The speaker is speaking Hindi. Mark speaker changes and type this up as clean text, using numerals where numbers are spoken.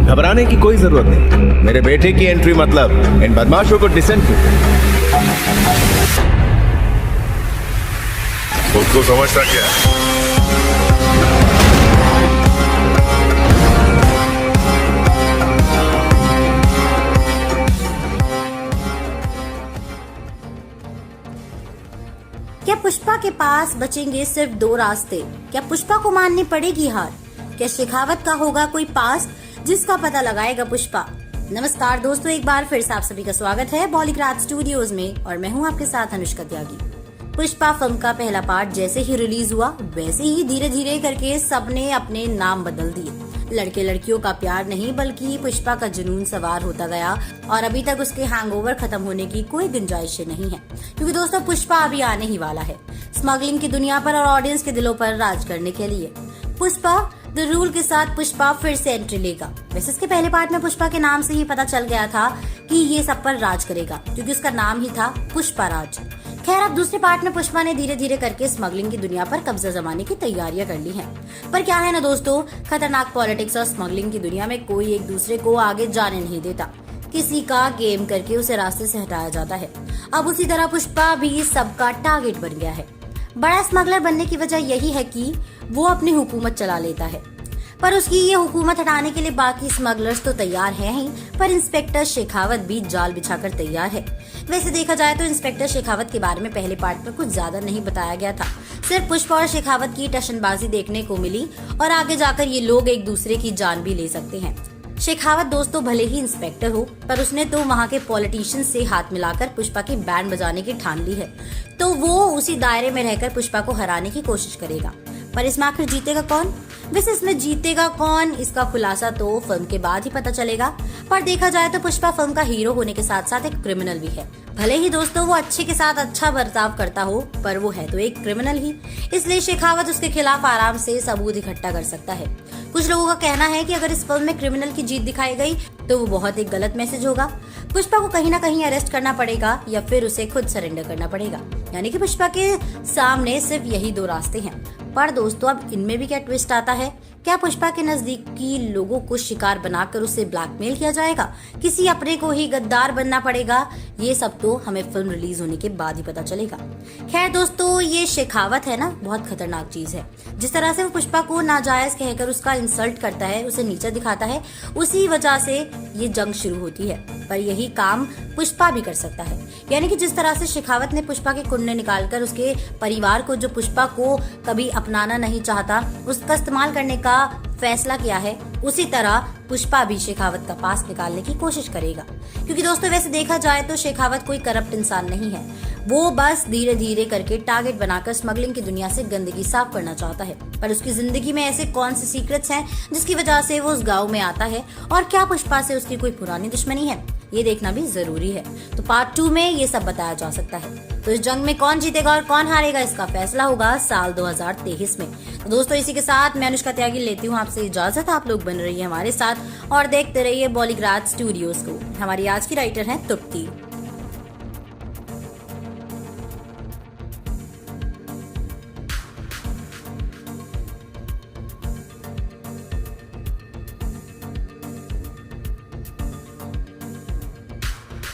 Speaker 1: घबराने की कोई जरूरत नहीं। मेरे बेटे की एंट्री मतलब इन बदमाशों को डिसेंट
Speaker 2: खुद को समझता क्या है?
Speaker 3: क्या पुष्पा के पास बचेंगे सिर्फ 2 रास्ते? क्या पुष्पा को माननी पड़ेगी हार? क्या शेखावत का होगा कोई पास जिसका पता लगाएगा पुष्पा? नमस्कार दोस्तों, एक बार फिर से आप सभी का स्वागत है बॉलीग्राज स्टूडियोज में और मैं हूं आपके साथ अनुष्का त्यागी। पुष्पा फिल्म का पहला पार्ट जैसे ही रिलीज हुआ वैसे ही धीरे धीरे करके सबने अपने नाम बदल दिए। लड़के लड़कियों का प्यार नहीं बल्कि पुष्पा का जुनून सवार होता गया और अभी तक उसके हैंगओवर खत्म होने की कोई गुंजाइश नहीं है, क्योंकि दोस्तों पुष्पा अभी आने ही वाला है स्मगलिंग की दुनिया पर और ऑडियंस के दिलों पर राज करने के लिए। पुष्पा द रूल के साथ पुष्पा फिर से एंट्री लेगा। वैसे इसके पहले पार्ट में पुष्पा के नाम से ही पता चल गया था कि ये सब पर राज करेगा, क्योंकि उसका नाम ही था पुष्पा राज। खैर, अब दूसरे पार्ट में पुष्पा ने धीरे धीरे करके स्मगलिंग की दुनिया पर कब्जा जमाने की तैयारियां कर ली हैं। पर क्या है ना दोस्तों, खतरनाक पॉलिटिक्स और स्मगलिंग की दुनिया में कोई एक दूसरे को आगे जाने नहीं देता, किसी का गेम करके उसे रास्ते से हटाया जाता है। अब उसी तरह पुष्पा भी सबका टारगेट बन गया है। बड़ा स्मगलर बनने की वजह यही है कि वो अपनी हुकूमत चला लेता है, पर उसकी ये हुकूमत हटाने के लिए बाकी स्मगलर्स तो तैयार हैं ही, पर इंस्पेक्टर शेखावत भी जाल बिछाकर तैयार है। वैसे देखा जाए तो इंस्पेक्टर शेखावत के बारे में पहले पार्ट में कुछ ज्यादा नहीं बताया गया था, सिर्फ पुष्पा और शेखावत की टशनबाजी देखने को मिली और आगे जाकर ये लोग एक दूसरे की जान भी ले सकते हैं। शेखावत दोस्तों भले ही इंस्पेक्टर हो, पर उसने तो वहाँ के पॉलिटिशियन से हाथ मिलाकर पुष्पा की बैंड बजाने की ठान ली है, तो वो उसी दायरे में रहकर पुष्पा को हराने की कोशिश करेगा। पर इसमें आखिर जीतेगा कौन? वैसे इसमें जीतेगा कौन, इसका खुलासा तो फिल्म के बाद ही पता चलेगा। पर देखा जाए तो पुष्पा फिल्म का हीरो होने के साथ साथ एक क्रिमिनल भी है। भले ही दोस्तों वो अच्छे के साथ अच्छा बर्ताव करता हो, पर वो है तो एक क्रिमिनल ही, इसलिए शेखावत उसके खिलाफ आराम से सबूत इकट्ठा कर सकता है। कुछ लोगों का कहना है कि अगर इस फिल्म में क्रिमिनल की जीत दिखाई गई तो वो बहुत एक गलत मैसेज होगा। पुष्पा को कहीं ना कहीं अरेस्ट करना पड़ेगा या फिर उसे खुद सरेंडर करना पड़ेगा, यानी कि पुष्पा के सामने सिर्फ यही 2 रास्ते हैं। पर दोस्तों अब इनमें भी क्या ट्विस्ट आता है? क्या पुष्पा के नजदीकी लोगों को शिकार बनाकर उसे ब्लैकमेल किया जाएगा? किसी अपने को ही गद्दार बनना पड़ेगा? ये सब तो हमें फिल्म रिलीज होने के बाद ही पता चलेगा। खैर दोस्तों, ये शेखावत है ना, बहुत खतरनाक चीज है। जिस तरह से वो पुष्पा को नाजायज कहकर उसका इंसल्ट करता है, उसे नीचा दिखाता है, उसी वजह से ये जंग शुरू होती है। पर यही काम पुष्पा भी कर सकता है, यानी कि जिस तरह से शेखावत ने पुष्पा के कुंडे निकालकर उसके परिवार को, जो पुष्पा को कभी अपनाना नहीं चाहता, उसका इस्तेमाल करने का फैसला किया है, उसी तरह पुष्पा भी शेखावत का पास निकालने की कोशिश करेगा। क्योंकि दोस्तों वैसे देखा जाए तो शेखावत कोई करप्ट इंसान नहीं है, वो बस धीरे धीरे करके टारगेट बनाकर स्मगलिंग की दुनिया से गंदगी साफ करना चाहता है। पर उसकी जिंदगी में ऐसे कौन से सीक्रेट्स हैं जिसकी वजह से वो उस गाँव में आता है, और क्या पुष्पा से उसकी कोई पुरानी दुश्मनी है, ये देखना भी जरूरी है। तो पार्ट 2 में ये सब बताया जा सकता है। तो इस जंग में कौन जीतेगा और कौन हारेगा, इसका फैसला होगा साल 2023 में। तो दोस्तों इसी के साथ मैं अनुष्का त्यागी लेती हूँ आपसे इजाजत। आप लोग बन रही है हमारे साथ और देखते रहिए बॉलीग्राज स्टूडियोज को। हमारी आज की राइटर है तृप्ति।